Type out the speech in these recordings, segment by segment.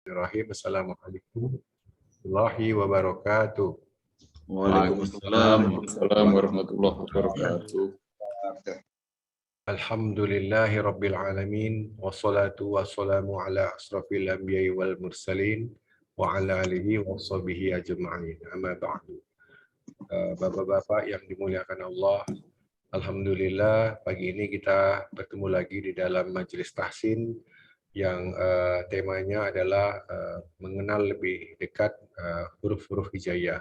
Bismillahirrahmanirrahim. Assalamualaikum warahmatullahi wabarakatuh. Waalaikumsalam warahmatullahi wabarakatuh. Alhamdulillahi rabbil alamin. Wassalatu wassalamu ala asrafil anbiya'i wal mursalin wa ala alihi wa sahbihi ajma'in. Amma ba'du. Bapak-bapak yang dimuliakan Allah, alhamdulillah pagi ini kita bertemu lagi di dalam majelis tahsin yang temanya adalah mengenal lebih dekat huruf-huruf hijaiyah,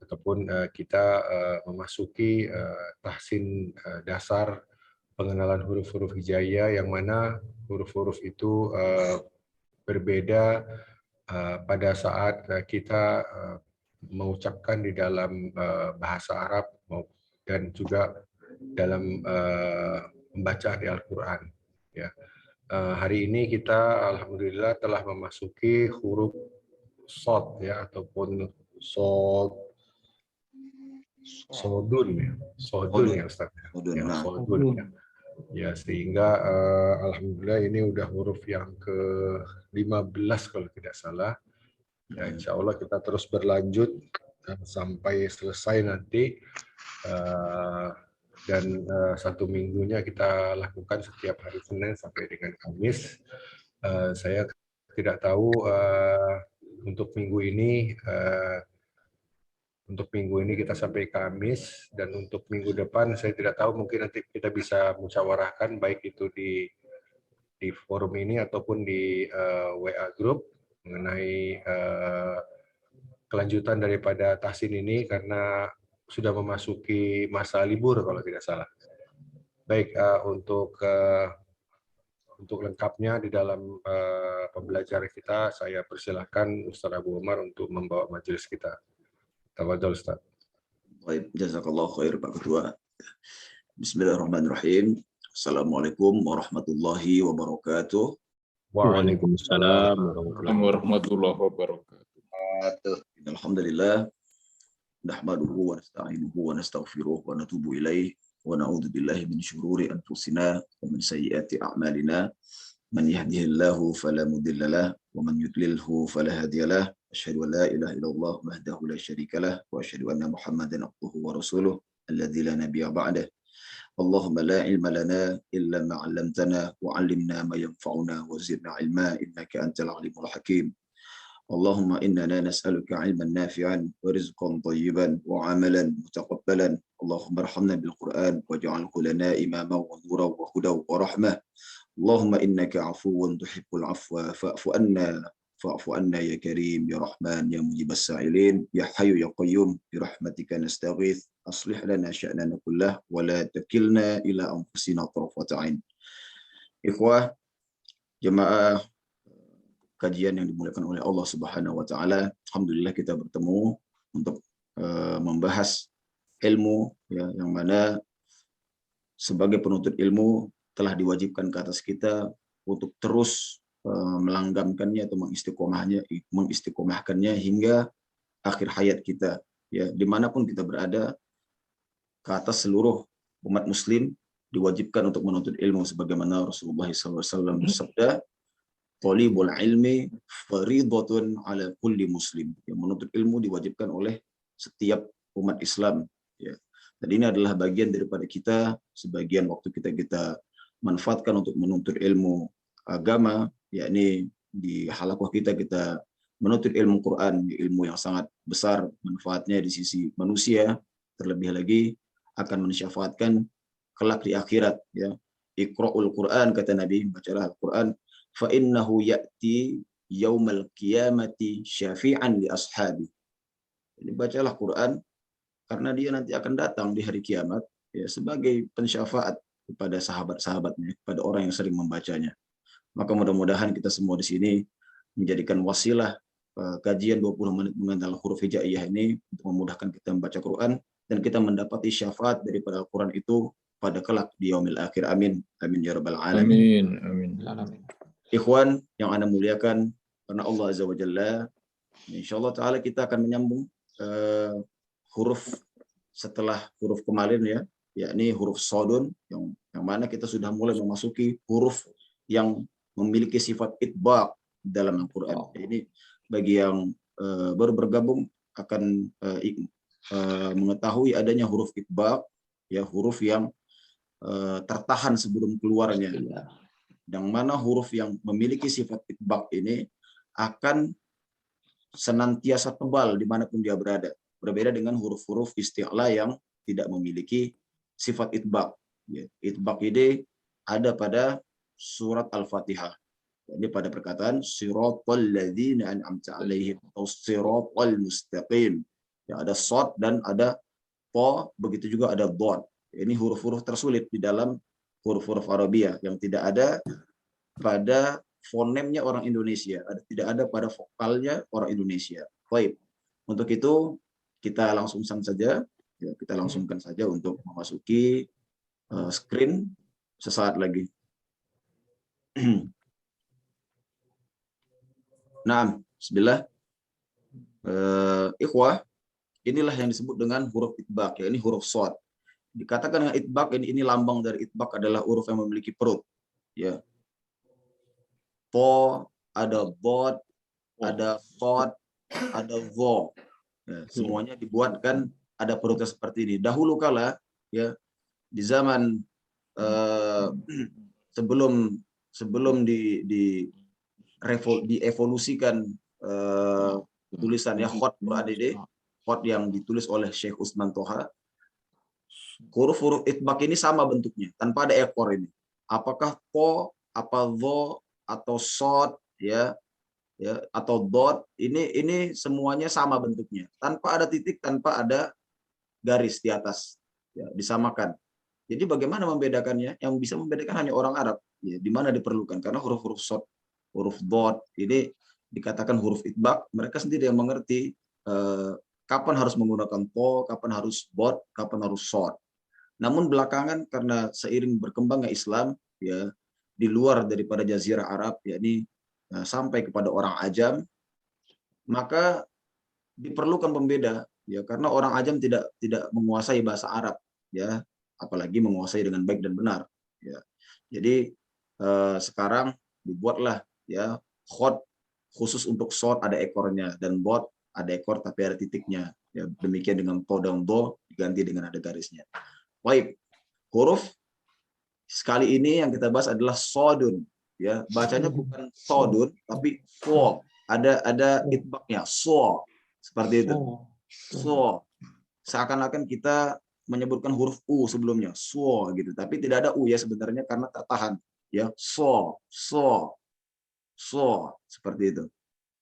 ataupun kita memasuki tahsin dasar pengenalan huruf-huruf hijaiyah, yang mana huruf-huruf itu berbeda pada saat kita mengucapkan di dalam bahasa Arab dan juga dalam membaca di Al-Quran. Ya. Hari ini kita alhamdulillah telah memasuki huruf sod, ya, ataupun sodun ya Ustaz. Ya, sodun ya. Ya, sehingga alhamdulillah ini udah huruf yang ke-15 kalau tidak salah. Ya, insya Allah kita terus berlanjut sampai selesai nanti, dan satu minggunya kita lakukan setiap hari Senin sampai dengan Kamis. Saya tidak tahu untuk minggu ini kita sampai Kamis, dan untuk minggu depan saya tidak tahu, mungkin nanti kita bisa musyawarahkan baik itu di forum ini ataupun di WA group mengenai kelanjutan daripada tahsin ini, karena sudah memasuki masa libur kalau tidak salah. Baik, untuk lengkapnya di dalam pembelajaran kita, saya persilahkan Ustaz Abu Umar untuk membawa majelis kita. Tafadhol Ustaz. Baik, jazakallahu khair Pak Ketua. Bismillahirrahmanirrahim. Assalamualaikum warahmatullahi wabarakatuh. Waalaikumsalam warahmatullahi wabarakatuh. Alhamdulillah, nahmaduhu wa nasta'inuhu wa nastaghfiruh wa natubu ilaih wa na'udzu billahi min syururi anfusina wa min sayyiati a'malina. Man yahdihillahu fala mudilla lahu wa man yudlilhu fala hadiya lahu. Asyhadu an la ilaha illallah wahdahu la syarika lahu wa asyhadu anna Muhammadan abduhu wa rasuluh alladzi la nabiyya ba'dahu. Allahumma la ilma lana illa ma 'allamtana wa 'allimna ma yanfa'una wa zidna 'ilma innaka antal alimul hakim. Allahumma inna nas'aluka 'ilman nafi'an wa rizqan thayyiban wa 'amalan mutaqabbalan. Allahumma arhamna bil Qur'an waj'alhu lana imaman wa nuran wa hudan wa rahmah. Allahumma innaka 'afuwwun tuhibbul 'afwa fa'fu anna ya karim ya rahman ya mujibas sa'ilin ya hayyu ya qayyum bi rahmatika nastaghith aslih lana sya'nana kullah wa la takilna ila anfusina tarfata 'ain. Ikhwah jemaah kajian yang dimuliakan oleh Allah Subhanahu wa taala, alhamdulillah kita bertemu untuk membahas ilmu, ya, yang mana sebagai penuntut ilmu telah diwajibkan ke atas kita untuk terus melanggamkannya atau mengistiqomahkannya hingga akhir hayat kita, ya, dimanapun kita berada. Ke atas seluruh umat muslim diwajibkan untuk menuntut ilmu, sebagaimana Rasulullah SAW bersabda, "Thalibul ilmi fariidatun 'ala kulli muslim." Yang menuntut ilmu diwajibkan oleh setiap umat Islam, ya. Dan ini adalah bagian daripada kita, sebagian waktu kita manfaatkan untuk menuntut ilmu agama, yakni di halaqah kita menuntut ilmu Quran, ilmu yang sangat besar manfaatnya di sisi manusia, terlebih lagi akan mensyafaatkan kelak di akhirat, ya. Iqra'ul Quran, kata Nabi, bacalah Al-Quran, fa innahu ya'ti yaumal qiyamati syafi'an li ashabi. Jadi bacalah Quran karena dia nanti akan datang di hari kiamat, ya, sebagai pensyafaat kepada sahabat-sahabatnya, kepada orang yang sering membacanya. Maka mudah-mudahan kita semua di sini menjadikan wasilah kajian 20 menit mengenal huruf hijaiyah ini untuk memudahkan kita membaca Quran dan kita mendapati syafaat daripada Al-Quran itu pada kelak di yaumil akhir. Amin. Amin ya rabbal alamin. Amin. Amin. Ikhwan yang Anda muliakan karena Allah Azza wa Jalla, insyaallah taala kita akan menyambung huruf setelah huruf kemarin, ya, yakni huruf sodun, yang mana kita sudah mulai memasuki huruf yang memiliki sifat itbaq, dalam Al-Quran. Ini bagi yang baru bergabung akan mengetahui adanya huruf itbaq, ya, huruf yang tertahan sebelum keluarnya. Yang mana huruf yang memiliki sifat itbaq ini akan senantiasa tebal dimanapun dia berada. Berbeda dengan huruf-huruf isti'la yang tidak memiliki sifat itbaq. Itbaq ini ada pada surat Al-Fatihah. Jadi pada perkataan siratal ladzina an'amta 'alaihim atau siratal mustaqim. Ya, ada shad dan ada ta, begitu juga ada dhad. Ini huruf-huruf tersulit di dalam huruf-huruf Arabia yang tidak ada pada fonemnya orang Indonesia, tidak ada pada vokalnya orang Indonesia. Baik. Untuk itu kita langsungkan saja, ya, kita langsungkan saja untuk memasuki screen sesaat lagi. Nah, bismillah. Ikhwah, inilah yang disebut dengan huruf itbaq, ya, ini huruf shad. Dikatakan dengan itbaq, ini lambang dari itbaq adalah huruf yang memiliki perut. Ya. Po, ada dhad, ada shad, ada dha. Ya, semuanya dibuatkan ada perutnya seperti ini. Dahulu kala, ya, di zaman sebelum dievolusikan tulisannya khot beradede, khot yang ditulis oleh Syekh Utsman Toha, huruf-huruf itbaq ini sama bentuknya tanpa ada ekor ini. Apakah po, apa dha, atau shad, ya, atau dot, ini semuanya sama bentuknya, tanpa ada titik, tanpa ada garis di atas, ya, disamakan. Jadi bagaimana membedakannya? Yang bisa membedakan hanya orang Arab, ya, di mana diperlukan, karena huruf-huruf shad, huruf dot ini dikatakan huruf itbaq, mereka sendiri yang mengerti kapan harus menggunakan po, kapan harus bot, kapan harus shad. Namun belakangan karena seiring berkembangnya Islam, ya, di luar daripada Jazirah Arab, yakni sampai kepada orang Ajam, maka diperlukan pembeda, ya, karena orang Ajam tidak menguasai bahasa Arab, ya, apalagi menguasai dengan baik dan benar, ya. Jadi sekarang dibuatlah, ya, khot khusus untuk shad ada ekornya, dan bot ada ekor tapi ada titiknya, ya. Demikian dengan to dan do diganti dengan ada garisnya. Baik, huruf sekali ini yang kita bahas adalah sodun, ya, bacanya bukan sodun tapi so, ada itbaqnya, so, seperti itu, so, seakan-akan kita menyebutkan huruf u sebelumnya, so gitu, tapi tidak ada u, ya, sebenarnya karena tertahan, ya, so seperti itu.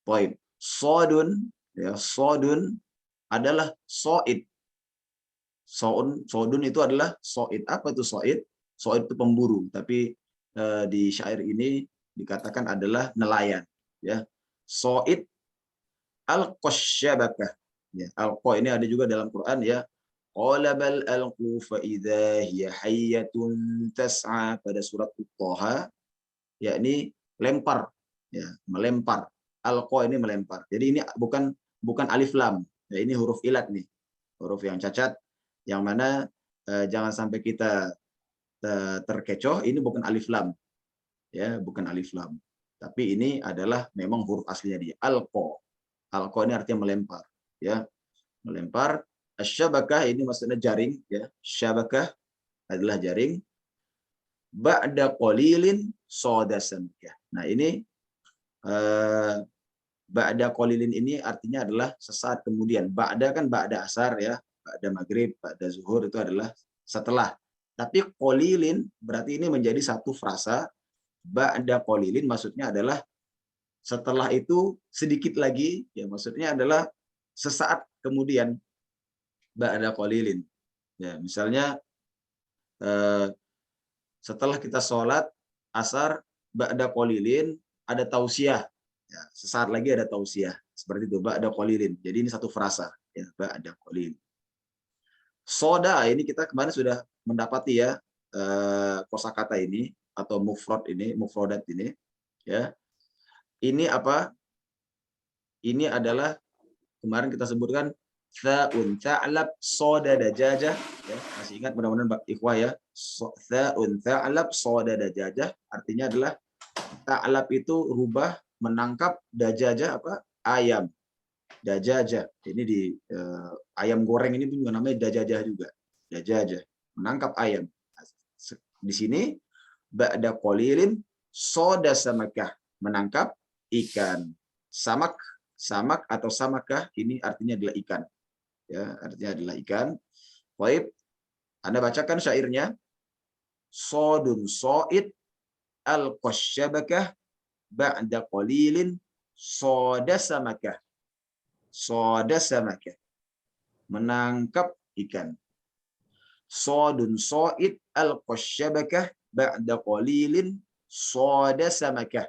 Baik, sodun, ya, sodun adalah soid. Sodun itu adalah soid. Apa itu soid? Soid itu pemburu, tapi di syair ini dikatakan adalah nelayan, ya. Soid al-qasyabakah, ya. Al-qa ini ada juga dalam Quran, ya. Qala bal alqu fa idza hiya hayyatun tas'a, pada surat Thaha, yakni lempar, ya, melempar. Al-qa ini melempar. Jadi ini bukan alif lam, ya, ini huruf ilat nih, huruf yang cacat, yang mana jangan sampai kita terkecoh, ini bukan alif lam, ya, bukan alif lam, tapi ini adalah memang huruf aslinya dia, al-qa. Al-qa ini artinya melempar, ya, melempar. Asyabakah ini maksudnya jaring, ya, syabakah adalah jaring. Ba'da qalilin sodasan, ya. Nah, ini ba'da qalilin ini artinya adalah sesaat kemudian. Ba'da kan ba'da asar, ya, ba'da maghrib, ba'da zuhur itu adalah setelah. Tapi qalilin berarti ini menjadi satu frasa. Ba'da qalilin maksudnya adalah setelah itu sedikit lagi, ya, maksudnya adalah sesaat kemudian. Ba'da qalilin, ya, misalnya setelah kita sholat asar, ba'da qalilin ada tausiah, ya, sesaat lagi ada tausiah, seperti itu, ba'da qalilin. Jadi ini satu frasa, ya, ba'da qalilin. Soda ini kita kemarin sudah mendapati, ya, kosakata ini atau mufrad ini, mufradat ini, ya. Ini apa? Ini adalah kemarin kita sebutkan Tha'un tha'lab soda dajajah, ya, masih ingat mudah-mudahan ikhwah, ya. Tha'un tha'lab soda dajajah artinya adalah ta'lab itu rubah menangkap dajaja apa? Ayam. Dajaja. Ini di ayam goreng ini juga namanya dajajah juga. Dajaja. Menangkap ayam. Di sini ba'da qalilin soda samakah, menangkap ikan. Samak atau samakah ini artinya adalah ikan. Ya, artinya adalah ikan. Baik. Anda bacakan syairnya. Sodun so'id al-qasyabakah ba'da qalilin soda samakah. Soda samakah. Menangkap ikan. Sodun so'id al-qasyabakah ba'da qalilin soda samakah.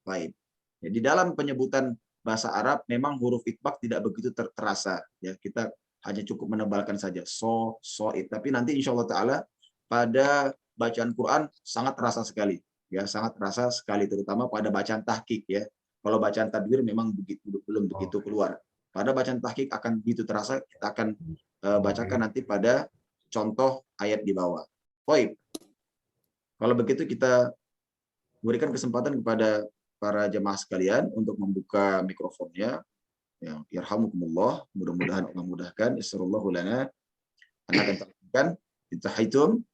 Baik. Jadi dalam penyebutan bahasa Arab memang huruf itbaq tidak begitu terasa. Ya, kita hanya cukup menebalkan saja so'id. Tapi nanti insya Allah Taala pada bacaan Quran sangat terasa sekali. Ya, sangat terasa sekali terutama pada bacaan tahqiq ya. Kalau bacaan tadwir memang belum begitu keluar. Pada bacaan tahqiq akan begitu terasa. Kita akan bacakan nanti pada contoh ayat di bawah. Baik. Kalau begitu kita berikan kesempatan kepada para jemaah sekalian untuk membuka mikrofonnya. Ya, yarhamukumullah. Mudah-mudahan Allah mudahkan. Isrullahu lana. Anda akan terangkan. Intahaitum.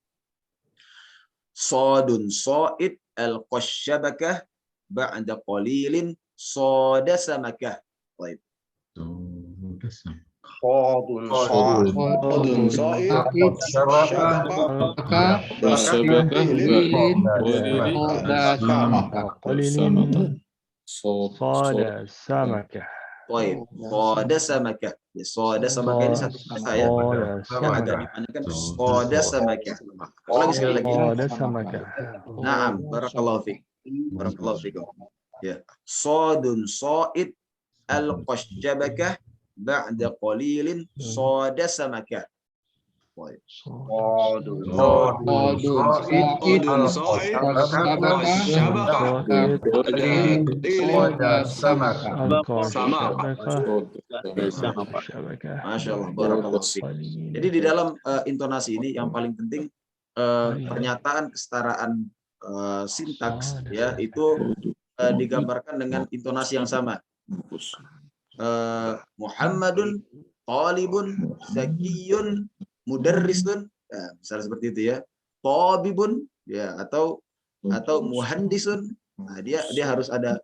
Sodun so'id al-qasyabakah ba'da qalilin soda samakah. Baik. Qadun sa'id soda samakah. Baik, soda samakah. Ya, soda samakah ini satu kata ya. Agak dipanjangkan soda samakah. Ulangi sekali lagi. Soda samakah. Naam, barakallahu fiik. Barakallahu fiikum. Ya, sodun so'id al-qasyabakah ba'da qalilin soda samakah. Baik. Masya Allah, barakallahu fiik. Jadi di dalam intonasi ini yang paling penting pernyataan kesetaraan sintaks ya itu digambarkan dengan intonasi yang sama. Muhammadun talibun zakiyun mudarrisun, ya, misalnya seperti itu ya. Tabibun ya atau muhandisun. Nah, dia harus ada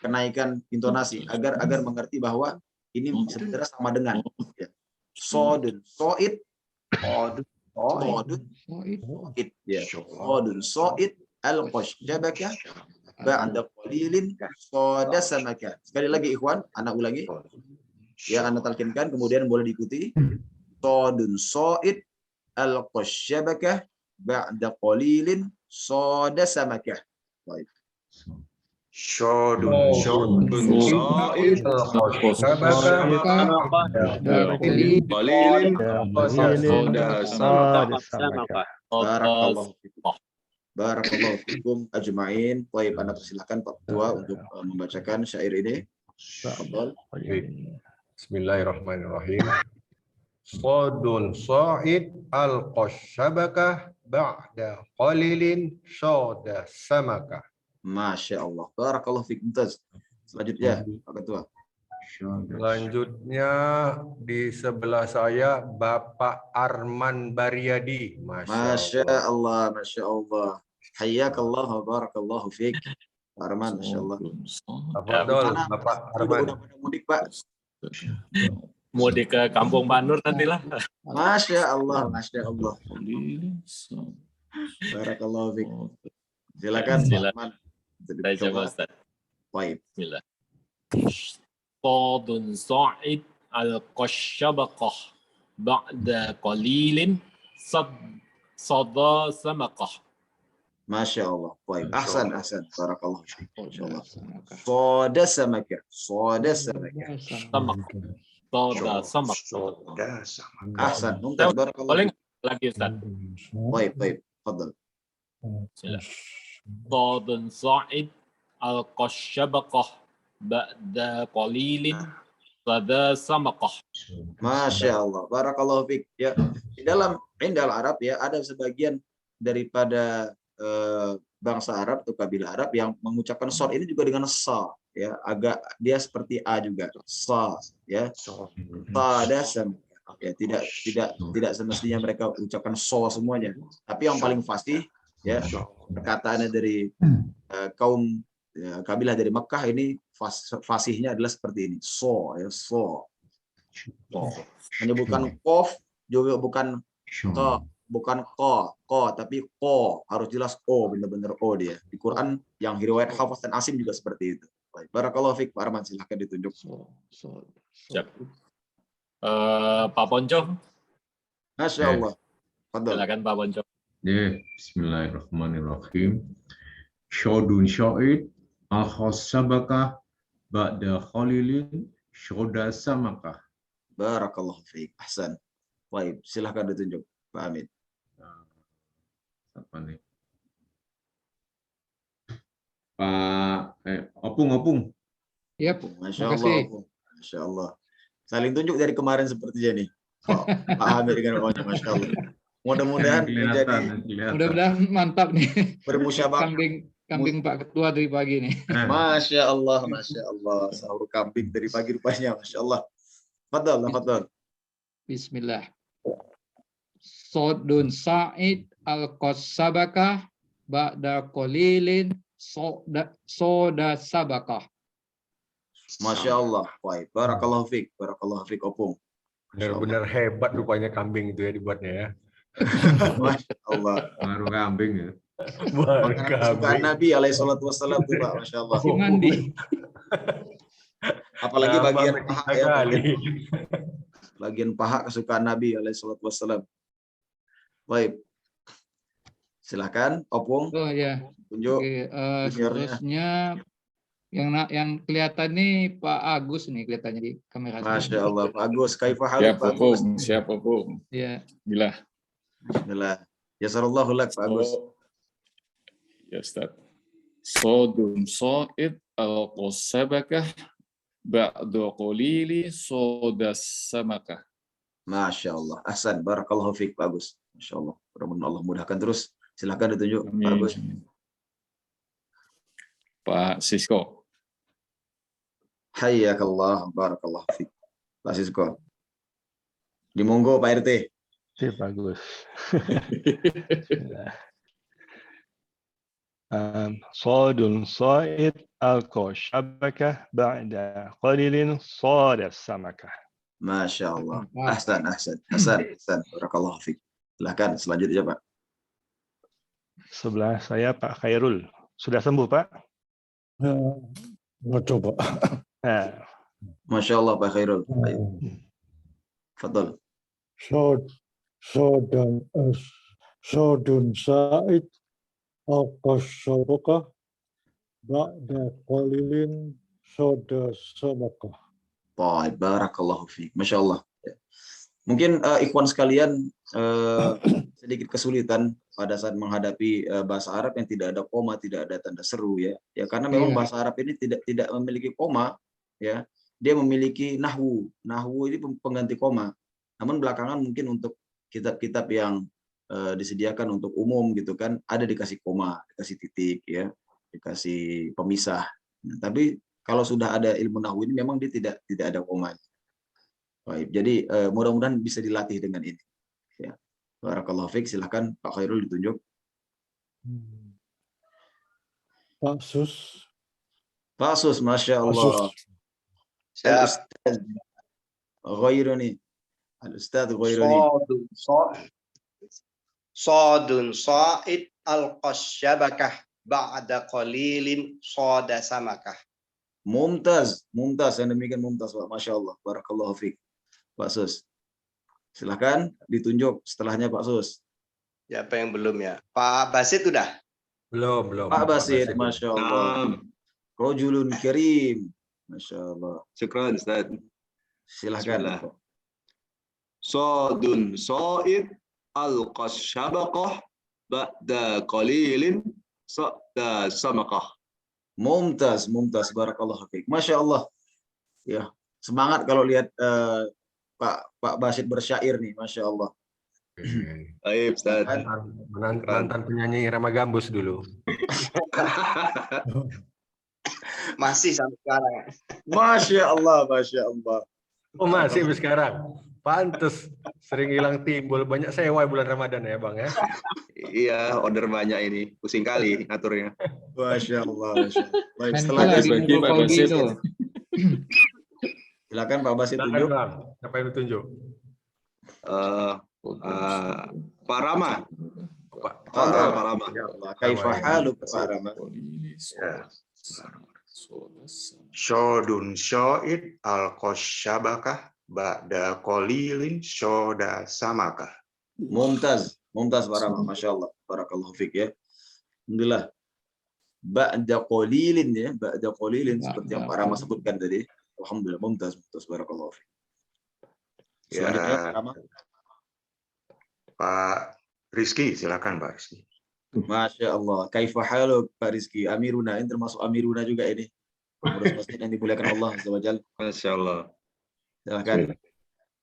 kenaikan intonasi agar mengerti bahwa ini sebenarnya sama dengan ya. Sodun so'id ya. Sodun so'id al-qasyabakah ba'da qalilin soda samakah. Sekali lagi ikhwan, anak ulangi. Ya, anak talkinkan kemudian boleh diikuti. Sodun so'id al-qasyabakah ba'da qalilin soda samakah. Baik. Sodun sa'id qalilin soda samakah. Barakallahu fikum ajma'in. Baik, Anda persilakan Pak Ketua untuk membacakan syair ini. Bismillahirrahmanirrahim. Sodun sa'id al-qasyabakah ba'da qalilin soda samakah. Masya Allah. Barakallahu fikum. Selanjutnya Pak Ketua. Selanjutnya di sebelah saya Bapak Arman Baryadi. Masya Allah. Masya Allah. Hayyakallah wa barakallahu fiik. Arman, Masya Allah. Bapak Arman. Udah pada mudik, Pak. Mudik ke Kampung Panur nantilah. Masya Allah. Masya Allah. Barakallahu fiik. Silakan. Silakan. Saya coba, Ustaz. Baik. Bismillah. Qadun sa'id al-qasyabakah ba'da qalilin sada samakah. Masya Allah. Baik. Ahsan. Barakallahu fiik. Masyaallah. Soda samakah. Soda samakah. Soda samakah. Ahsan. Mumtaz. Barakallahu Boleh fiik. lagi, Ustaz? Baik. Fadal. Bismillah. Qadun sa'id al-qasyabakah ba'da qalilin sada samakah. Masya Allah. Barakallahu fiik. Ya, di dalam Indal Arab ya ada sebagian daripada bangsa Arab atau kabilah Arab yang mengucapkan sod ini juga dengan sa, ya, agak dia seperti a juga, sa, ya, tadasam, ya, tidak semestinya mereka ucapkan so semuanya, tapi yang paling fasih, ya, perkataannya dari kaum, ya, kabilah dari Mekah ini fasihnya adalah seperti ini, so, ya, so, menyebutkan kof juga bukan ko, bukan ko, tapi ko, harus jelas o, benar-benar o dia. Di Quran yang riwayat Hafs dan Asim juga seperti itu. Baik, barakallahu fiik, Pak Arman, silahkan ditunjuk. Siap. Pak Ponco, Masya Allah. Fadal. silakan Pak Ponco. Bismillahirrahmanirrahim. Shodun syoid al-khosabakah ba'da khalilin shoda samakah. Barakallahu fiik. Ahsan. Baik, silahkan ditunjuk, Pak Amin. Apa nih? Pak Opung. Yap, Masya Allah. makasih. Masya Allah. Saling tunjuk dari kemarin sepertinya nih. Oh, Pak Amir dengan wajah, Masya Allah. Mudah-mudahan menjadi Mudah-mudahan mantap nih. bermusyabah. Kambing Pak Ketua dari pagi nih. Masya Allah, Masya Allah. Sahur kambing dari pagi rupanya, Masya Allah. Fadal. Bismillah. Sodun Sa'id al-Qasabakah ba'da qalilin soda sabakah. Masya Allah. Baik, barakallahu fiik. Barakallahu fiik, Opung. Benar-benar hebat rupanya kambing itu ya dibuatnya ya. Masya Allah. Baru kambing ya. Makanan kesukaan Nabi alaihi salatu wassalam tuh, Pak. Masya Allah. Masih mandi. Apalagi bagian paha ya. kali. Bagian paha kesukaan Nabi alaihi salatu wassalam. Baik. Silakan, Opung. Oh ya. Tunjuk. Oke, juniornya. terusnya yang kelihatan nih Pak Agus nih kelihatannya di kamera. Masya Allah. Pak Agus, kaifa Siap, haluk, Pak Agus? Opung. Siap, Opung. Ya. Gila. Bismillah. Yasarallahu lak, Pak Agus. Ya, Ustaz. Sodun so'id al-qasabakah ba'da qalili soda samakah. Masya Allah. Ahsan. Barakallahu fiik, Pak Agus. Masya Allah. Mudah-mudahan Allah mudahkan terus. Silakan ditunjuk, Pak Agus. Pak Sisko. Hayyakallah. Barakallahu fiik. Pak Sisko. Dimonggo, Pak RT. Sip, bagus. Sodun Sa'id al-Qasabakah ba'da qalilin soda samakah. Masya Allah. Ahsan. Barakallahu fiik. Silakan selanjutnya, Pak. Sebelah saya Pak Khairul. Sudah sembuh, Pak? Mau coba. Nah, Masya Allah, Pak Khairul. Baik. Fadol. Sodun Sa'id al-Qasabakah ba'da qalilin soda samakah. Baik, barakallahu fiik. Masya Allah. Mungkin ikhwan sekalian sedikit kesulitan pada saat menghadapi bahasa Arab yang tidak ada koma, tidak ada tanda seru ya. Ya karena memang bahasa Arab ini tidak memiliki koma ya. Dia memiliki nahwu. Nahwu ini pengganti koma. Namun belakangan mungkin untuk kitab-kitab yang disediakan untuk umum gitu kan ada dikasih koma, dikasih titik ya, dikasih pemisah. Nah, tapi kalau sudah ada ilmu nahwu ini memang dia tidak ada koma. Baik, jadi mudah-mudahan bisa dilatih dengan ini. Ya. Barakallahu fiik, silakan Pak Khairul ditunjuk. Pak Sus. Pak Sus, Masya Allah. Al-Ustaz Ghairuni. Al-Ustaz Ghairuni. Sodun Sa'id al-Qasabakah ba'da qalilin soda samakah. Mumtaz, yang demikian mumtaz, Pak. Masya Allah. Barakallahu fiik. Pak Sus. Silakan ditunjuk setelahnya Pak Sus. Ya, apa yang belum ya? Pak Basit udah? Belum. Pak Basit, Masya Allah. Rojulun Karim. Masya Allah. Syukran, Ustaz. Silakan. Sodun Sa'id al-Qasabakah ba'da qalilin soda samakah. Mumtaz. Barakallahu fiik. Masya Allah. Ya, semangat kalau lihat Pak Basit bersyair nih, Masya Allah. Baik, Ustaz. Mantan penyanyi Irama Gambus dulu. Masih sampai sekarang. Masya Allah, Masya Allah. Oh masih sampai sekarang. Pantes sering hilang timbul, banyak sewa bulan Ramadan ya Bang ya. Iya, order banyak ini. Pusing kali ngaturnya. Masya Allah, Masya Allah. Baik, Menko setelah lagi itu, Menko Kolbi itu. silakan Pak Basit Silakan tunjuk. Bang, siapa yang ditunjuk? Pak Rama. Pak. Pak Rama. Ya Allah, kaifa haluk Pak Rama? Shodun syoid al-kosyabakah ba'da qalilin shoda samakah. Mumtaz, Mumtaz Pak Rama, Masya Allah. Barakallahu fiik ya. Alhamdulillah. Ba'da qalilin ya, ba'da qalilin seperti yang Pak Rama sebutkan tadi. Alhamdulillah, Mumtaz, Mumtaz. Barakallahu fiik. Selanjutnya Pak Rama. Pak Rizky, silakan Pak Rizky. Masya Allah. Kaifa haluk Pak Rizky? Amiruna, ini termasuk Amiruna juga ini. Pengurus masjid yang dimuliakan Allah Azza wa Jalla. Masya Allah. Silakan.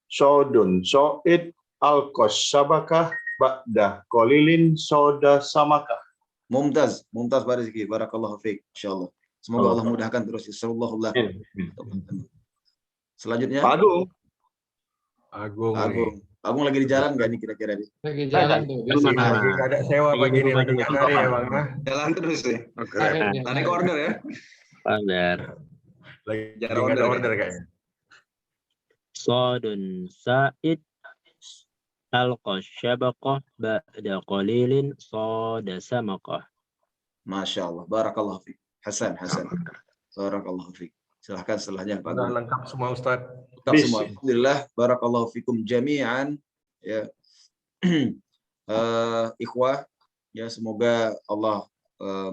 Shodun syoid al-kosyabakah ba'da qalilin shoda samakah. Mumtaz, Mumtaz Pak Rizky. Barakallahu fiik. Insyaallah. Semoga Allah mudahkan terus. Insyaallah. Selanjutnya Pak Agung. Agung. Agung. Agung lagi di jalan nggak nih kira-kira nih? Lagi jalan tuh. Lagi nggak ada sewa pagi ini, lagi nggak cari ya Bang ya. Jalan terus nih. Oke. Tarik order ya. Order. Lagi Jarang nggak ada order, order kayaknya. Sodun sa'id al-qasyabaqah ba'da qalilin soda samakah. Masya Allah. Barakallahu fiik. Hasan. Barakallahu fiik. Silahkan setelahnya Pak Sudah Agung. lengkap semua Ustaz. Lengkap semua. Alhamdulillah. Barakallahu fikum jami'an. Ya. Ikhwah. Ya, semoga Allah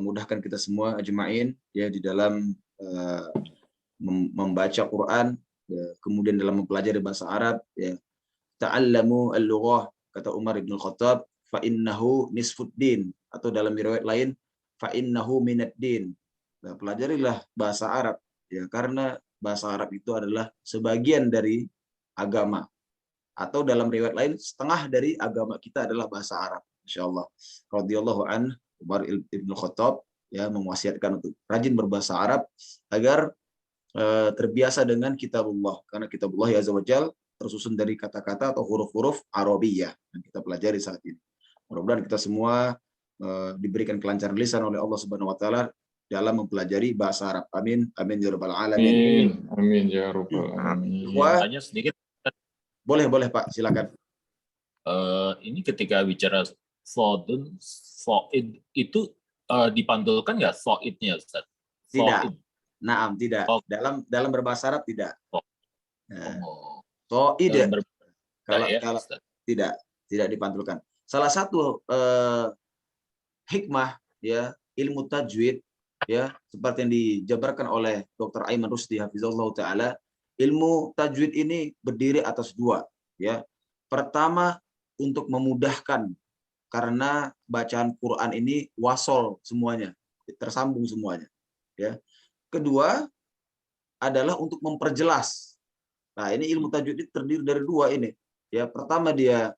mudahkan kita semua ajma'in ya di dalam membaca Quran, ya, kemudian dalam mempelajari bahasa Arab, ya. Ta'allamu al-lughah, kata Umar bin Khattab, fa innahu nisfuddin, atau dalam riwayat lain fa innahu minaddin. Nah, pelajarilah bahasa Arab, ya, karena bahasa Arab itu adalah sebagian dari agama, atau dalam riwayat lain setengah dari agama kita adalah bahasa Arab. Insyaallah. Radhiyallahu an Umar bin Khattab ya mewasiatkan untuk rajin berbahasa Arab agar terbiasa dengan kitabullah, karena kitabullah ya azza wajal tersusun dari kata-kata atau huruf-huruf Arabiyah yang kita pelajari saat ini. Mudah-mudahan kita semua diberikan kelancaran lisan oleh Allah Subhanahu wa taala dalam mempelajari bahasa Arab. Amin. Amin ya rabbal alamin. Amin ya rabbal alamin. Tanya sedikit. Boleh Pak, silakan. Ini ketika bicara sodun soid itu dipantulkan nggak soidnya Ustaz? Tidak. Naam, tidak. Dalam berbahasa Arab tidak. Nah, soid ya. Kalau tidak dipantulkan. Salah satu hikmah ya ilmu tajwid ya seperti yang dijabarkan oleh Dr. Aiman Rusdi hafizallahu taala, ilmu tajwid ini berdiri atas dua ya. Pertama, untuk memudahkan, karena bacaan Quran ini wasol semuanya, tersambung semuanya ya. Kedua adalah untuk memperjelas. Nah, ini ilmu tajwid itu terdiri dari dua ini ya. Pertama dia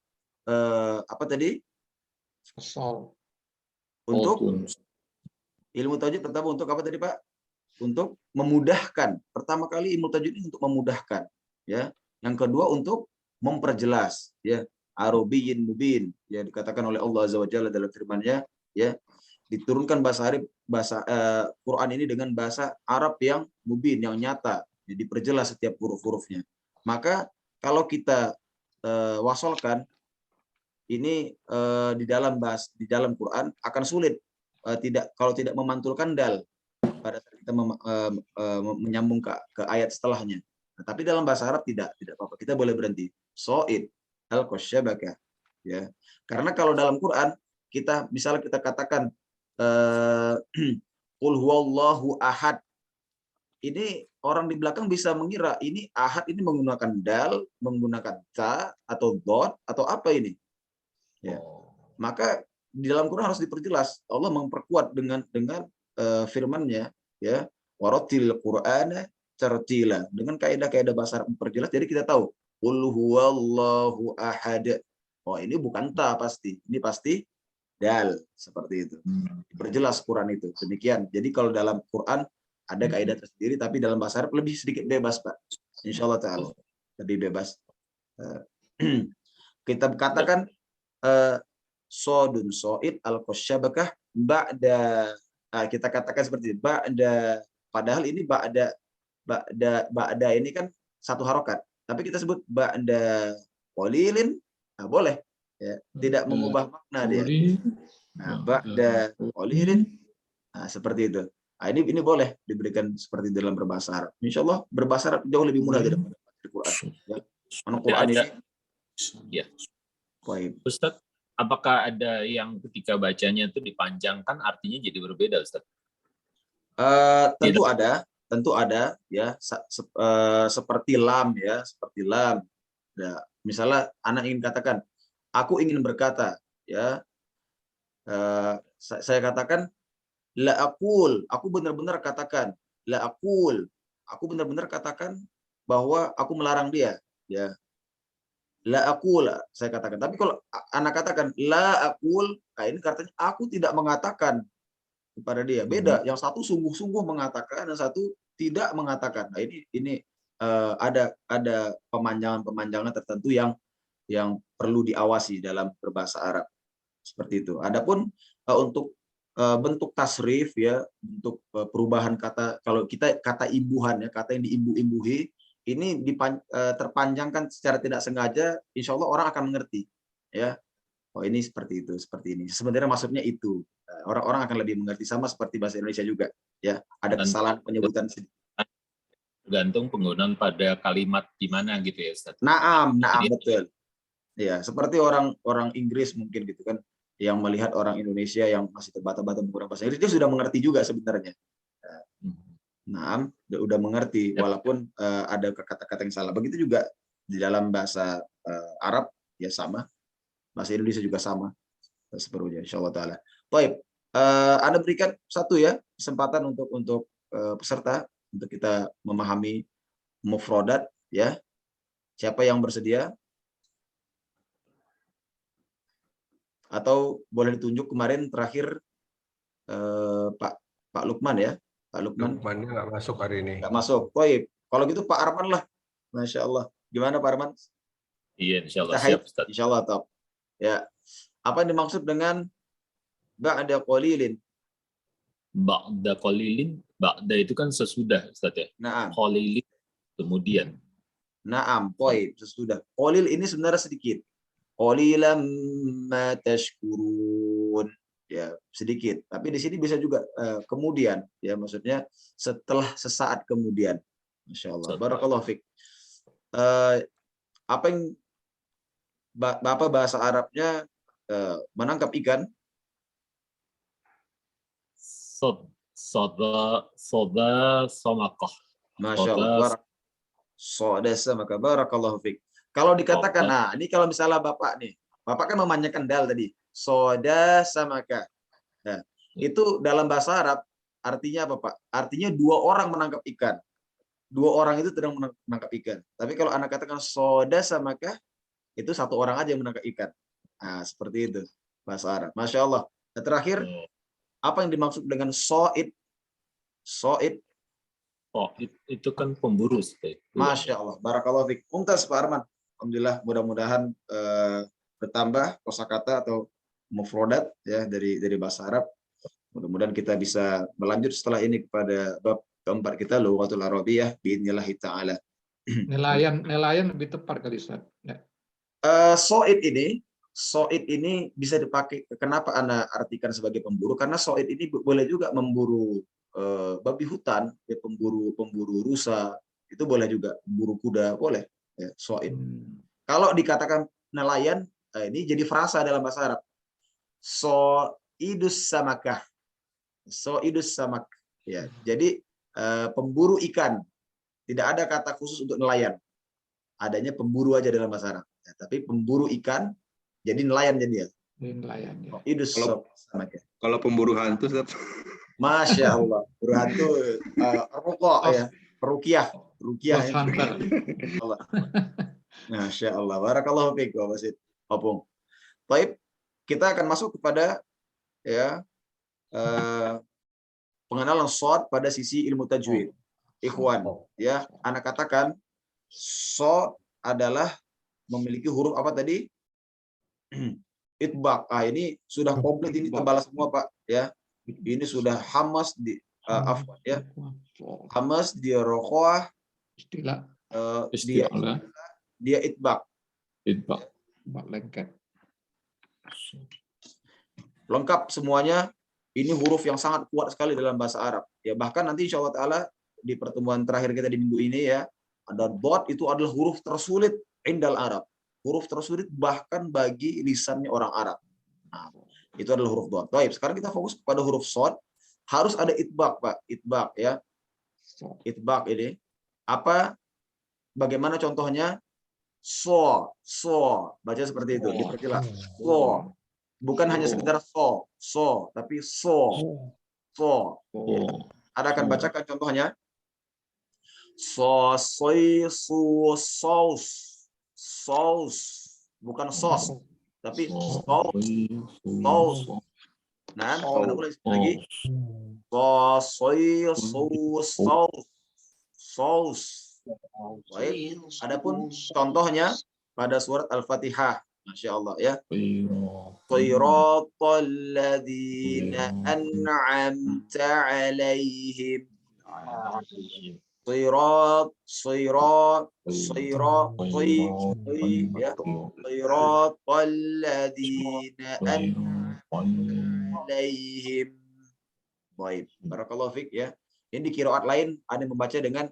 apa tadi? Wasol. Untuk ilmu tajwid pertama untuk apa tadi Pak? Untuk memudahkan. Pertama kali ilmu tajwid ini untuk memudahkan ya. Yang kedua untuk memperjelas ya. Arabiyyin mubin ya, dikatakan oleh Allah Azza wa Jalla dalam firman-Nya ya, diturunkan bahasa Quran ini dengan bahasa Arab yang mubin, yang nyata ya, diperjelas setiap huruf-hurufnya. Maka kalau kita wasolkan ini di dalam Quran akan sulit kalau tidak memantulkan dal pada saat kita menyambung ke ayat setelahnya. Nah, tapi dalam bahasa Arab tidak apa-apa, kita boleh berhenti. Soid al-qasyabakah ya. Karena kalau dalam Quran misalnya kita katakan qul huwallahu ahad. Ini orang di belakang bisa mengira ini ahad ini menggunakan dal, menggunakan ta atau dot atau apa ini. Ya. Maka di dalam Quran harus diperjelas. Allah memperkuat dengan firman-Nya ya, warattil Qur'ana tartila, dengan kaidah-kaidah bahasa Arab memperjelas. Jadi kita tahu qul huwallahu ahad. oh ini bukan ta pasti, ini pasti dal, seperti itu. Berjelas Quran itu. Demikian. Jadi kalau dalam Quran ada kaidah tersendiri, tapi dalam bahasa Arab lebih sedikit bebas, Pak. Insya Allah Ta'ala. Lebih bebas. Kita katakan sodun soid al-kosyabakah ba'da, kita katakan seperti itu, ba'da, padahal ini ba'da ini kan satu harokat, tapi kita sebut ba'da qalilin, boleh ya, tidak mengubah makna dia. Nah, ba'da qalilin, seperti itu. Nah, ini boleh diberikan seperti dalam berbahasa Arab. Insya Allah berbahasa Arab jauh lebih mudah daripada Al-Quran. Ya. Al-Quran ini. Ya. Baik. Ustaz, apakah ada yang ketika bacanya itu dipanjangkan artinya jadi berbeda, Ustaz? Tentu ada ya, seperti lam ya, seperti lam. Ya, misalnya anak ingin katakan, aku ingin berkata ya, saya katakan la aqul, aku benar-benar katakan la aqul, aku benar-benar katakan bahwa aku melarang dia ya. La aqul, saya katakan. Tapi kalau anak katakan la aqul, ini katanya aku tidak mengatakan kepada dia. Beda, yang satu sungguh-sungguh mengatakan, yang satu tidak mengatakan. Nah, ini ada pemanjangan tertentu yang perlu diawasi dalam berbahasa Arab. Seperti itu. Adapun untuk bentuk tasrif ya, untuk perubahan kata, kalau kita kata imbuhan ya, kata yang diimbu-imbuhi, ini terpanjangkan secara tidak sengaja, insya Allah orang akan mengerti ya. Oh ini seperti itu, seperti ini. Sebenarnya maksudnya itu. Orang-orang akan lebih mengerti, sama seperti bahasa Indonesia juga ya. Ada kesalahan penyebutan tergantung penggunaan pada kalimat di mana gitu ya, Ustaz. Naam, betul. Ya, seperti orang Inggris mungkin gitu kan, yang melihat orang Indonesia yang masih terbata-bata menggunakan bahasa Inggris, dia sudah mengerti juga sebenarnya. Nah, udah mengerti walaupun ada kata-kata yang salah. Begitu juga di dalam bahasa Arab ya sama, bahasa Indonesia juga sama sepertinya, insyaallah taala. Baik, Anda berikan satu ya kesempatan untuk peserta untuk kita memahami mufradat ya. Siapa yang bersedia? Atau boleh ditunjuk kemarin terakhir Pak Lukman ya. Pak Lukman. Lukmannya nggak masuk hari ini. Nggak masuk. Baik. Kalau gitu Pak Arman lah. Masya Allah. Gimana Pak Arman? Iya, insya Allah siap, Ustaz. Insya Allah top. Ya. Apa yang dimaksud dengan ba'da qalilin? Ba'da qalilin, ba'da itu kan sesudah, Ustaz ya. Naam. Qalilin kemudian. Naam, poin sesudah. Qalil ini sebenarnya sedikit. Qalilan ma tashkurun. Ya, sedikit. Tapi di sini bisa juga kemudian, ya maksudnya setelah sesaat kemudian. Masya Allah. Barakallahu fiik. Apa yang Bapak bahasa Arabnya menangkap ikan? Soda somakah. Masya Allah. Soda samakah. Barakallahu fiik. Kalau dikatakan, nah ini kalau misalnya Bapak nih, Bapak kan memanjakan dal tadi. Soda samaka. Nah, itu dalam bahasa Arab artinya apa, Pak? Artinya dua orang menangkap ikan. Dua orang itu sedang menangkap ikan. Tapi kalau Anda katakan soda samaka, itu satu orang aja yang menangkap ikan. Nah, seperti itu bahasa Arab. Masya Allah. Dan terakhir, apa yang dimaksud dengan so'id? So'id. So'id itu kan pemburu. Masya Allah. Barakallahu fiik. Mumtaz Pak Arman. Alhamdulillah, mudah-mudahan bertambah kosakata atau mufradat ya dari bahasa Arab. Mudah-mudahan kita bisa melanjut setelah ini kepada bab keempat kita, Lughatul Arabiyyah biidznillah taala. Nelayan lebih tepat kali Ustaz. Ya. So'id ini bisa dipakai. Kenapa Anda artikan sebagai pemburu? Karena so'id ini boleh juga memburu babi hutan, ya, pemburu rusa, itu boleh juga, pemburu kuda boleh. Ya, so'id. Kalau dikatakan nelayan, ini jadi frasa dalam bahasa Arab. So'idus samakah. So'idus samak. Ya, jadi pemburu ikan. Tidak ada kata khusus untuk nelayan. Adanya pemburu aja dalam bahasa Arab. Ya, tapi pemburu ikan, jadi nelayan jadi ya. Nelayan. Ya. So'idus samakah. Kalau pemburu hantu, Masya Allah. Pemburu hantu, Ruqyah. Ruqyah ya. Allah. Masya Allah. Barakallahu fiik, Bapak Basit. Opung. Baik, kita akan masuk kepada ya pengenalan shad pada sisi ilmu tajwid. Ikhwan, ya, anak katakan shad adalah memiliki huruf apa tadi? Itbaq. Ini sudah komplit, ini tebal semua Pak, ya. Ini sudah hamas di afwan ya. Hamas dia roqah Istilah. Dia itbaq. Itbaq. Lengket. Lengkap semuanya. Ini huruf yang sangat kuat sekali dalam bahasa Arab. Ya, bahkan nanti insyaallah taala di pertemuan terakhir kita di minggu ini ya, ada dot itu adalah huruf tersulit indal Arab. Huruf tersulit bahkan bagi lisannya orang Arab. Nah, itu adalah huruf dot. Baik, sekarang kita fokus pada huruf shad. Harus ada itbaq, Pak. Itbaq ya. Itbaq ini apa? Bagaimana contohnya? So. Baca seperti itu, diperjelas. So. Bukan hanya sekedar so, tapi so. Ada akan bacakan contohnya. So, soy, su, saus. Bukan sos, tapi saus. Nah, kita mulai lagi. So, soy, su, saus. Baik. Adapun contohnya pada surat Al-Fatihah. Masya Allah ya. Siratal ladzina an'amta 'alaihim. Siratal ladzina an'amta 'alaihim. Baik, barakallahu fik ya. Ini di qiraat lain ada yang membaca dengan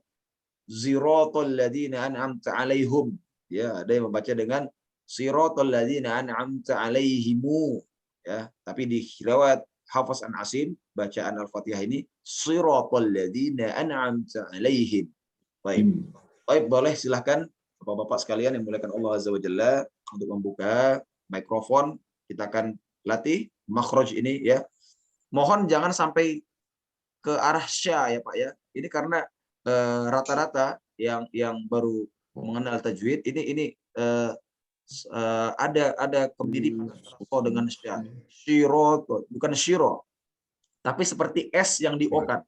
Siratal ladzina an'amta 'alaihim. Ya, ada yang membaca dengan Siratal ladzina an'amta 'alaihimu, ya, tapi di riwayat Hafs an Asim bacaan Al-Fatihah ini Siratal ladzina an'amta 'alaihim. Baik. Baik, boleh silahkan Bapak-bapak sekalian yang dimuliakan Allah Azza wa Jalla untuk membuka mikrofon. Kita akan latih makhraj ini ya. Mohon jangan sampai ke arah sya ya Pak ya. Ini karena rata-rata yang baru mengenal tajwid ini ada kemiripan dengan syiro, bukan syiro, tapi seperti s yang diokan,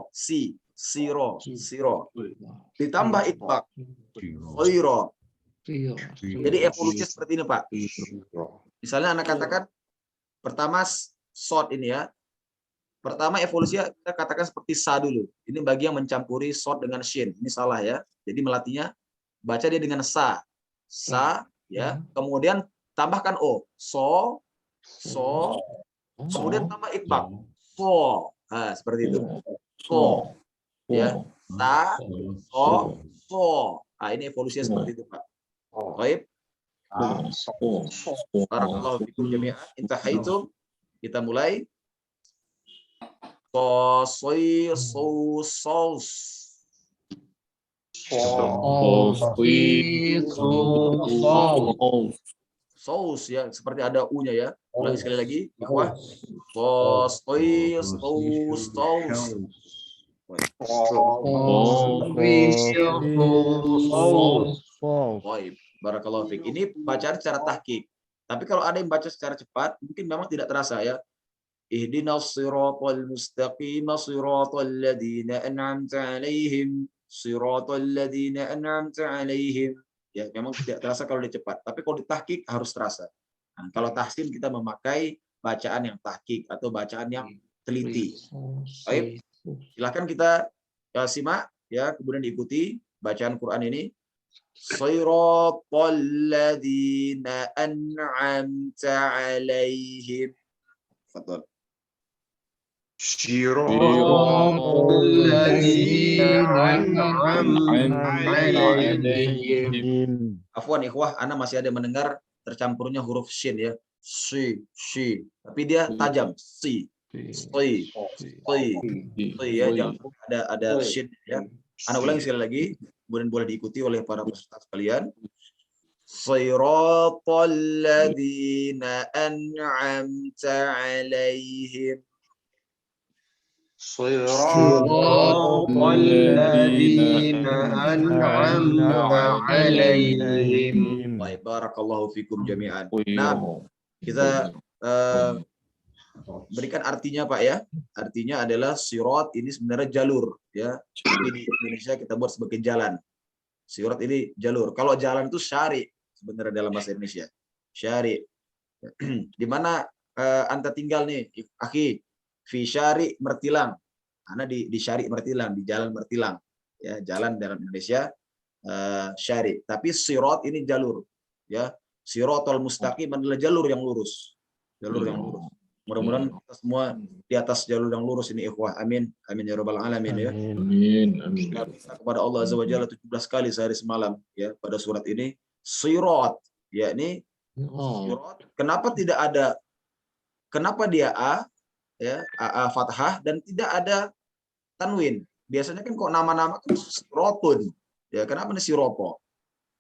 siro, ditambah itbaq, syiro. Jadi evolusi seperti ini Pak. Misalnya anak katakan pertama short ini ya. Pertama evolusinya kita katakan seperti sa dulu. Ini bagi yang mencampuri short dengan shin. Ini salah ya. Jadi melatihnya baca dia dengan sa ya, kemudian tambahkan o, so, kemudian tambah itbaq, so, nah, seperti itu, so, ya, ta, so, nah, ini evolusinya seperti itu Pak. Baik, barakallahu fikum jami'an. Intahaitum, kita mulai. So, soy, so, saus. Saus ya, seperti ada u-nya ya. Ulangi sekali lagi, ikhwah. Saus. Barakallahu fiik. Ini bacaan secara tahqiq. Tapi kalau ada yang baca secara cepat, mungkin memang tidak terasa ya. Ihdinas siratal mustaqim, siratal ladzina an'amta 'alaihim. Siratal ladzina an'amta 'alaihim. Ya, memang tidak terasa kalau cepat, tapi kalau ditahqiq harus terasa. Nah, kalau tahsin kita memakai bacaan yang tahqiq atau bacaan yang teliti. Baik. Silakan kita simak ya, kemudian diikuti bacaan Quran ini. Siratal ladzina an'amta 'alaihim. Fadhal. Siratal ladzina an'amta 'alaihim. Afwan ikhwah, ana masih ada mendengar tercampurnya huruf shin ya. Si, tapi dia tajam. Si ya, jangan ada shin ya. Ana ulangi sekali lagi, kemudian boleh diikuti oleh para peserta sekalian. Siratal ladzina an'amta 'alaihim. Siratal ladzina an'amta 'alaihim. Baik, barakallahu fikum jami'an. Nah, Kita berikan artinya Pak ya. Artinya adalah sirat ini sebenarnya jalur ya. Tapi di Indonesia kita buat sebagai jalan. Sirat ini jalur. Kalau jalan itu syari sebenarnya dalam bahasa Indonesia. Syari. Di mana Anda tinggal nih, akhi? Fi syari Mertilang. Karena di syari Mertilang, di jalan Mertilang. Ya, jalan dalam Indonesia syari. Tapi sirat ini jalur. Ya, siratal mustaqim adalah jalur yang lurus. Jalur yang lurus. Mudah-mudahan kita semua di atas jalur yang lurus ini ikhwah. Amin. Amin ya rabbal alamin ya. Amin. Amin. Kita minta kepada Allah Azza wa Jalla 17 kali sehari semalam ya pada surat ini. Sirat, yakni sirat. Kenapa tidak ada, kenapa dia A ya, A fathah dan tidak ada tanwin? Biasanya kan kok nama-nama kan sirotun. Ya, kenapa ini siropo?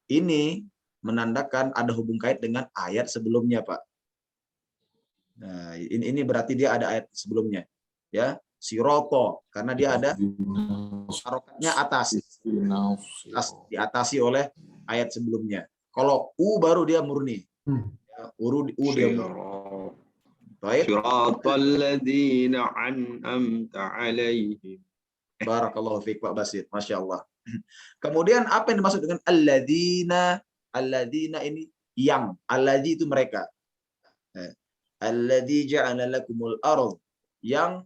Ini menandakan ada hubung kait dengan ayat sebelumnya, Pak. Nah, ini berarti dia ada ayat sebelumnya. Ya, siropo karena dia ada harokatnya atas. Diatasi oleh ayat sebelumnya. Kalau U baru dia murni. Ya, U dia murni. Baik. Siratal ladzina an'amta 'alaihim. Barakallahu fiik Pak Basit. Masya Allah. Kemudian apa yang dimaksud dengan alladzina? Alladzina ini yang. Alladzi itu mereka. Alladzi ja'ala lakumul ardh. Yang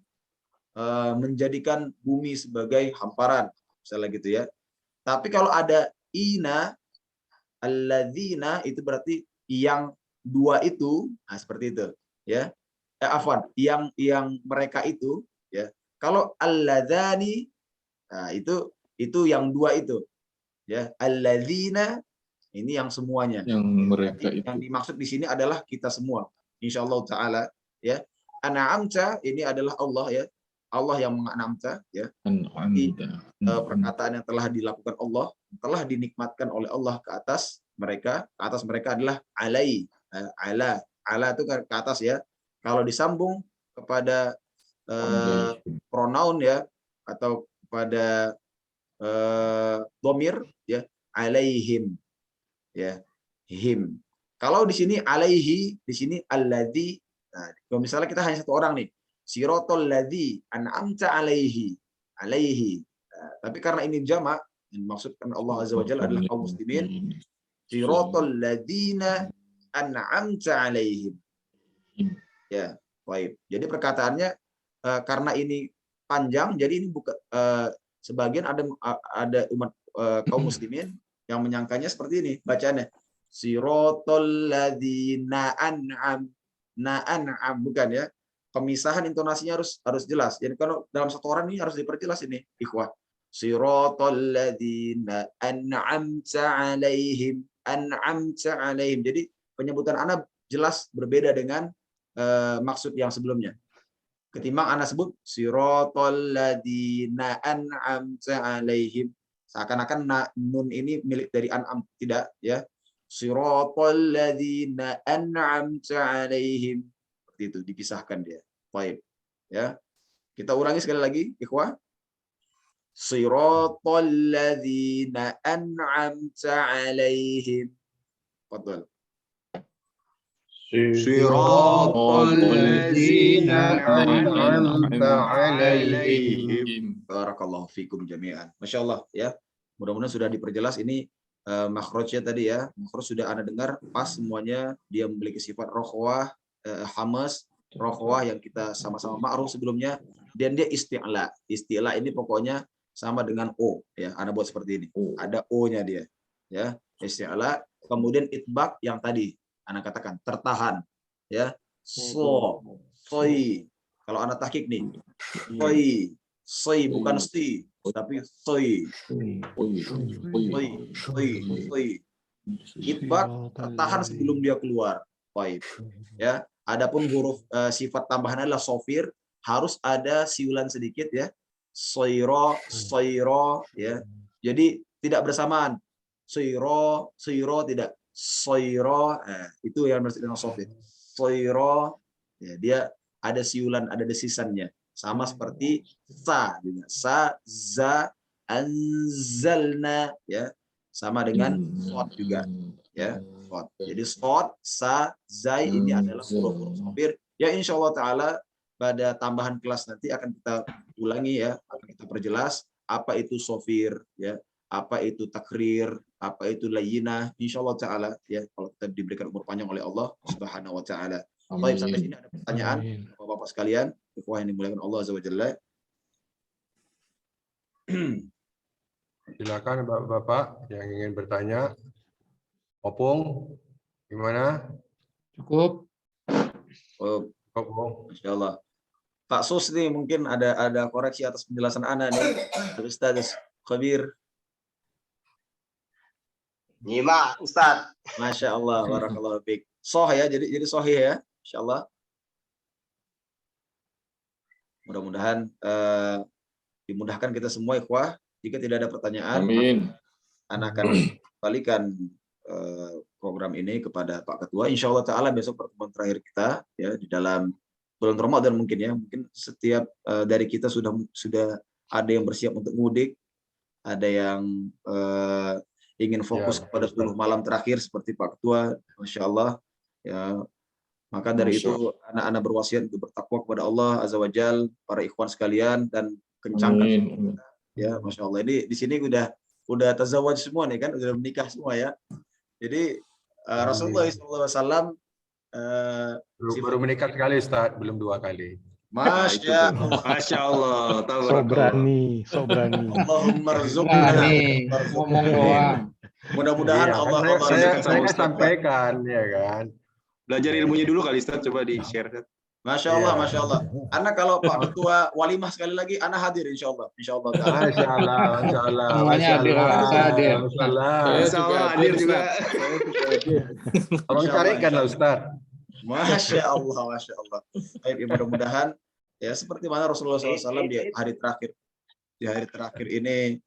menjadikan bumi sebagai hamparan. Misalnya gitu ya. Tapi kalau ada ina, alladzina itu berarti yang dua itu. Nah, seperti itu. Ya. Afwan. Yang mereka itu. Ya. Kalau alladzani, nah itu yang dua itu, ya. Alladzina ini yang semuanya. Yang mereka itu. Yang dimaksud di sini adalah kita semua, insyaallah taala, ya. An'amta ini adalah Allah ya, Allah yang mengan'amta, ya. Perkataan yang telah dilakukan Allah, telah dinikmatkan oleh Allah ke atas mereka adalah alai, ala itu ke atas ya. Kalau disambung kepada pronoun ya atau pada domir ya alaihim ya him. Kalau di sini alaihi, di sini alladzi. Nah, kalau misalnya kita hanya satu orang nih, siratal ladzi an'amta alaihi. Nah, tapi karena ini jamak, yang dimaksudkan Allah Azza wa Jalla adalah kaum muslimin. Siratal ladzina an'amta alaihim. Ya, baik. Jadi perkataannya karena ini panjang, jadi ini bukan sebagian ada umat kaum muslimin yang menyangkanya seperti ini bacaannya. Siratal ladzina an'am, bukan ya. Pemisahan intonasinya harus jelas. Jadi kalau dalam satu orang ini harus diperjelas ini, ikhwah. Siratal ladzina an'amta alaihim. Jadi penyebutan ana jelas berbeda dengan maksud yang sebelumnya. Ketimbang ana sebut siratal ladzina an'amta alaihim, seakan-akan nun ini milik dari an'am, tidak ya. Siratal ladzina an'amta alaihim, seperti itu dipisahkan dia. Baik ya. Kita ulangi sekali lagi ikhwah. Siratal ladzina an'amta alaihim. Fadhal. Siratal ladzina an'amta alaihim. Barakallahu fikum jami'an. Masya Allah ya. Mudah-mudahan sudah diperjelas ini makhrajnya tadi ya. Makhraj sudah Anda dengar pas semuanya, dia memiliki sifat rokhwah, hamas, rokhwah yang kita sama-sama ma'ruf sebelumnya, dan dia isti'la. Isti'la ini pokoknya sama dengan o ya. Anda buat seperti ini. Ada o-nya dia ya. Isti'la. Kemudian itbaq yang tadi Anda katakan tertahan ya. Soi. Kalau Anda tahqiq nih, soi bukan sti, tapi soi. Itbaq tertahan sebelum dia keluar. Baik. Ya. Adapun huruf sifat tambahan adalah sofir, harus ada siulan sedikit ya. Soiro ya. Jadi tidak bersamaan. Soiro tidak. Soiro, itu yang maksud dengan sofir. Soiro, ya, dia ada siulan, ada desisannya, sama seperti sa juga. Sa, za, anzalna, ya, sama dengan sod juga, ya. Shad. Jadi Shad, Sa, Zai ini adalah huruf-huruf shafir. Ya insya Allah Ta'ala pada tambahan kelas nanti akan kita ulangi ya, akan kita perjelas apa itu shafir, ya, apa itu takrir, apa itu layyinah. Insya Allah Ta'ala ya, kalau kita diberikan umur panjang oleh Allah Subhanahu Wa Ta'ala. Baik, sampai sini ada pertanyaan Bapak-bapak sekalian, ikhwah yang dimuliakan Allah Azza wa Jalla. Silakan Bapak-bapak yang ingin bertanya. Opung, gimana? Cukup. Oh, Opung. Masya Allah. Pak Sus nih mungkin ada koreksi atas penjelasan Ana nih. Ustaz Khabir. Nyimak Ustaz. Masya Allah, barakallahu fiik. Soh ya, jadi sahih ya, Insya Allah. Mudah-mudahan dimudahkan kita semua ikhwah. Jika tidak ada pertanyaan, Amin. Ana akan kembalikan program ini kepada Pak Ketua. Insya Allah Ta'ala besok pertemuan terakhir kita ya di dalam bulan Ramadan mungkin ya. Mungkin setiap dari kita sudah ada yang bersiap untuk mudik, ada yang ingin fokus kepada 10 malam terakhir seperti Pak Ketua, Masya Allah. Ya, maka dari itu anak-anak berwasiat untuk bertakwa kepada Allah Azza wa Jal, para ikhwan sekalian, dan kencangkan ya, Masya Allah. Ini di sini udah tazawwaj semua nih kan, udah menikah semua ya. Jadi Rasulullah SAW baru menikah sekali Ustaz, belum 2 kali. Masya Allah. So berani. Allahumma rzuqna. Ngomong doang. Mudah-mudahan Iya, Allah saya sampaikan ya kan. Belajar ilmunya dulu kali Ustaz, coba di-share. Masya Allah, Masya Allah. Ana kalau Pak Ketua walimah sekali lagi, Ana hadir Insya Allah. Insya Allah. Masya Allah, Masya Allah. Semuanya hadir, hadir. Masya Allah. Hadir juga. Tolong carikan lah Ustaz. Masya Allah, Masya Allah. Baik, mudah-mudahan ya seperti mana Rasulullah SAW di hari terakhir ini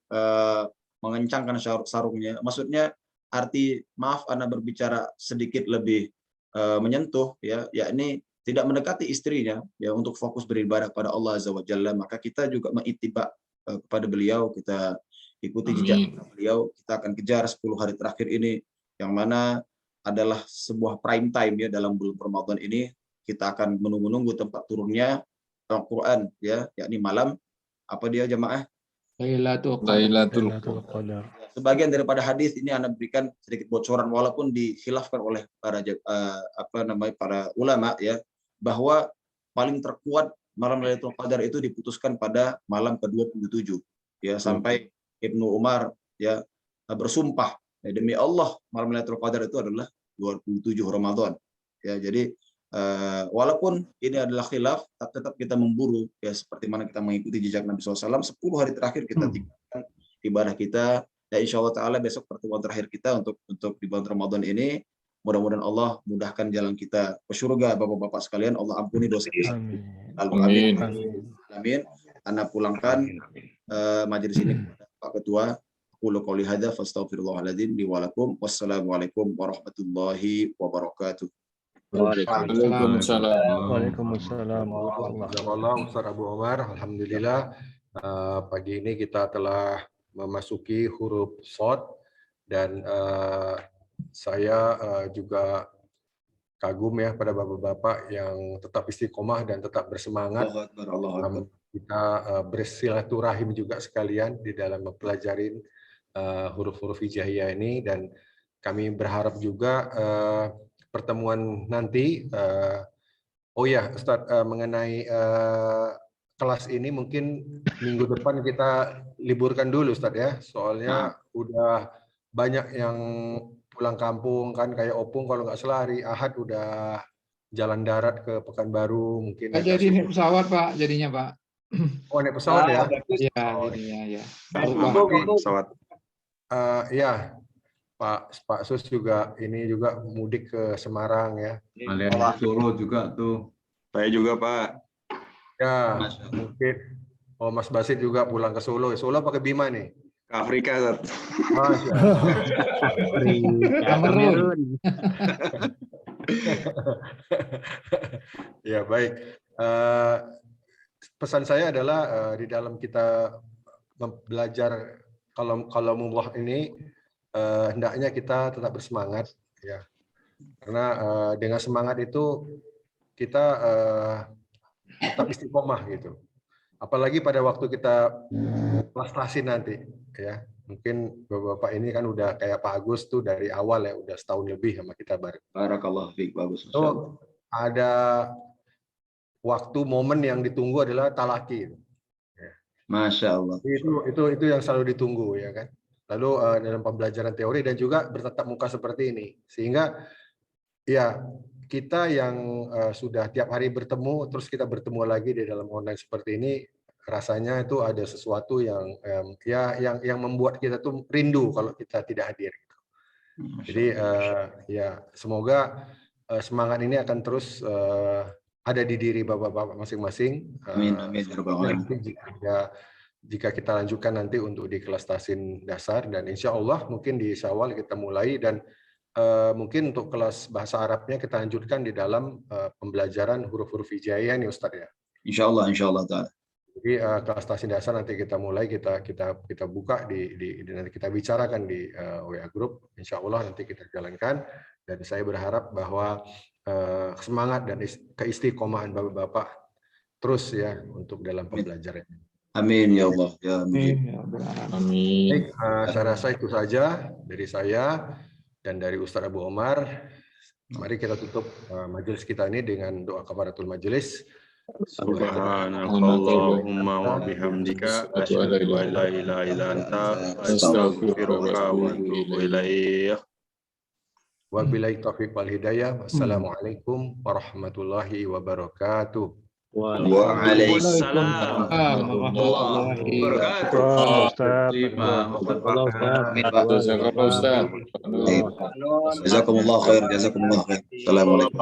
mengencangkan sarungnya. Maksudnya arti maaf Ana berbicara sedikit lebih menyentuh ya, yakni tidak mendekati istrinya ya untuk fokus beribadah kepada Allah Azza wa Jalla. Maka kita juga mengittiba kepada beliau, kita ikuti jejak beliau, kita akan kejar 10 hari terakhir ini yang mana adalah sebuah prime time ya dalam bulan Ramadan ini. Kita akan menunggu-nunggu tempat turunnya Al-Qur'an ya, yakni malam apa dia jamaah? Lailatul Qadar. Sebagian daripada hadis ini Anda berikan sedikit bocoran walaupun dikhilafkan oleh para ulama ya, bahwa paling terkuat malam Lailatul Qadar itu diputuskan pada malam ke-27 ya, sampai Ibnu Umar ya bersumpah ya, demi Allah malam Lailatul Qadar itu adalah 27 Ramadan ya. Jadi walaupun ini adalah khilaf, tetap kita memburu ya, seperti mana kita mengikuti jejak Nabi SAW. 10 hari terakhir kita tinggalkan ibadah kita, dan insya Allah Ta'ala besok pertemuan terakhir kita untuk di bulan Ramadan ini. Mudah-mudahan Allah mudahkan jalan kita ke surga, Bapak-bapak sekalian. Allah ampuni dosa kita. Amin. Amin. Anda pulangkan majelis ini kepada Pak Ketua. Qulu qouli hadza fastaghfirullahaladzim li wa lakum. Wassalamualaikum warahmatullahi wabarakatuh. Waalaikumsalam. Ustaz Abu Omar, alhamdulillah pagi ini kita telah memasuki huruf Shad, dan saya juga kagum ya pada bapak-bapak yang tetap istiqomah dan tetap bersemangat. Kita bersilaturahim juga sekalian di dalam mempelajari huruf-huruf hijaiyah ini, dan kami berharap juga pertemuan nanti, oh ya Ustaz, mengenai kelas ini mungkin minggu depan kita liburkan dulu Ustaz ya, soalnya udah banyak yang pulang kampung kan, kayak Opung kalau nggak salah hari Ahad udah jalan darat ke Pekanbaru mungkin. Jadi naik pesawat Pak, jadinya Pak. Oh naik pesawat ya? Iya, jadinya ya. Pesawat. Ya, Pak Sus juga ini juga mudik ke Semarang ya. Kalian ke Solo juga tuh. Saya juga Pak. Ya, mungkin. Oh Mas Basit juga pulang ke Solo. Solo pakai Bima nih. Ke Afrika, Ustaz. Masya Kamerun. Ya baik. Pesan saya adalah di dalam kita belajar kalau mullah ini hendaknya kita tetap bersemangat ya, Karena dengan semangat itu kita tetap istiqomah gitu. Apalagi pada waktu kita prestasi nanti, ya. Mungkin Bapak ini kan udah kayak Pak Agus tuh dari awal ya, udah setahun lebih sama kita bareng. Barakallahu fiik, bagus. So, ada waktu momen yang ditunggu adalah talaki. Masya Allah. Itu yang selalu ditunggu ya kan. Lalu dalam pembelajaran teori dan juga bertatap muka seperti ini, sehingga ya kita yang sudah tiap hari bertemu, terus kita bertemu lagi di dalam online seperti ini, rasanya itu ada sesuatu yang yang membuat kita tuh rindu kalau kita tidak hadir. Jadi ya semoga semangat ini akan terus ada di diri bapak-bapak masing-masing. Amin, amin. Jika kita lanjutkan nanti untuk di kelas tahsin dasar, dan insya Allah mungkin di Syawal kita mulai, dan mungkin untuk kelas bahasa Arabnya kita lanjutkan di dalam pembelajaran huruf-huruf hijaiyah nih Ustaz ya. Insya Allah ta'ala. Jadi kelas tahsin dasar nanti kita mulai, kita buka nanti kita bicarakan di WA Group, insya Allah nanti kita jalankan, dan saya berharap bahwa semangat dan keistiqomahan bapak-bapak terus ya untuk dalam pembelajaran. Amin ya Allah ya amin. Baik, saya rasa itu saja dari saya dan dari Ustaz Abu Omar. Mari kita tutup majelis kita ini dengan doa kafaratul majelis. Subhanakallahumma wa bihamdika asyhadu an la ilaha illa anta astaghfiruka wa atubu ilaik. Wabillahi taufiq wal hidayah. Wassalamualaikum warahmatullahi wabarakatuh. Waalaikumsalam warahmatullahi wabarakatuh. Jazakumullah khair. Assalamualaikum.